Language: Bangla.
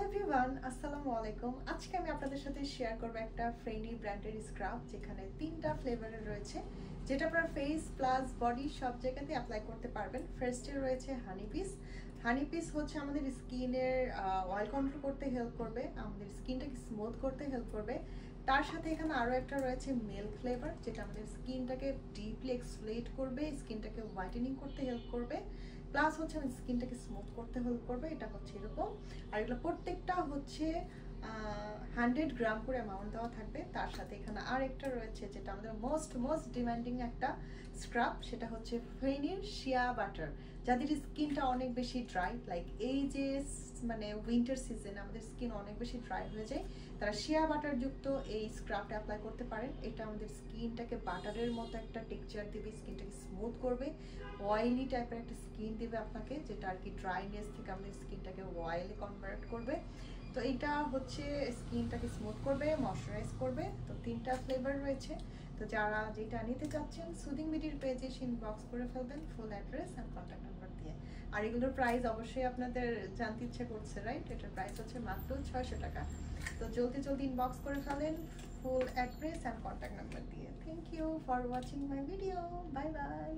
এভরিওয়ান, আসসালামু আলাইকুম। আজকে আমি আপনাদের সাথে শেয়ার করব একটা ফ্রেন্ডলি ব্র্যান্ডের স্ক্রাব, যেখানে 3টা ফ্লেভারের রয়েছে, যেটা আপনার ফেস প্লাস বডি সব জায়গাতে অ্যাপ্লাই করতে পারবেন। ফার্স্টে রয়েছে হানিপিস। হানিপিস হচ্ছে আমাদের স্কিনের অয়েল কন্ট্রোল করতে হেল্প করবে, আমাদের স্কিনটাকে স্মুথ করতে হেল্প করবে। তার সাথে এখানে আরও একটা রয়েছে মিল্ক ফ্লেভার, যেটা আমাদের স্কিনটাকে ডিপলি এক্সফোলিয়েট করবে, স্কিনটাকে হোয়াইটেনিং করতে হেল্প করবে, প্লাস হচ্ছে আমাদের স্কিনটাকে স্মুথ করতে হেল্প করবে। এটা হচ্ছে এরকম। আর এগুলো প্রত্যেকটা হচ্ছে 100 গ্রাম করে অ্যামাউন্ট দেওয়া থাকবে। তার সাথে এখানে আর একটা রয়েছে, যেটা আমাদের মোস্ট ডিমান্ডিং একটা স্ক্রাব, সেটা হচ্ছে ফেনির শিয়া বাটার। যাদের স্কিনটা অনেক বেশি ড্রাই, লাইক এই যে মানে উইন্টার সিজনে আমাদের স্কিন অনেক বেশি ড্রাই হয়ে যায়, তারা শিয়া বাটার যুক্ত এই স্ক্রাবটা অ্যাপ্লাই করতে পারেন। এটা আমাদের স্কিনটাকে বাটারের মতো একটা টেক্সচার দিবে, স্কিনটাকে স্মুথ করবে, অয়েলি টাইপের একটা স্কিন দিবে আপনাকে, যেটা আর কি ড্রাইনেস থেকে আমাদের স্কিনটাকে অয়েলে কনভার্ট করবে। তো এটা হচ্ছে স্কিনটাকে স্মুথ করবে, ময়শ্চারাইজ করবে। তো 3টা ফ্লেভার রয়েছে। তো যারা যেটা নিতে চাচ্ছেন সুদিং বিডির পেজে ইনবক্স করে ফেলবেন ফুল অ্যাড্রেস অ্যান্ড কন্ট্যাক্ট নাম্বার দিয়ে। আর এগুলোর প্রাইস অবশ্যই আপনাদের জানতে ইচ্ছে করছে, রাইট? এটার প্রাইস হচ্ছে মাত্র 600 টাকা। তো জলদি ইনবক্স করে ফেলেন full address and contact number দিয়ে। Thank you for watching my video. Bye by.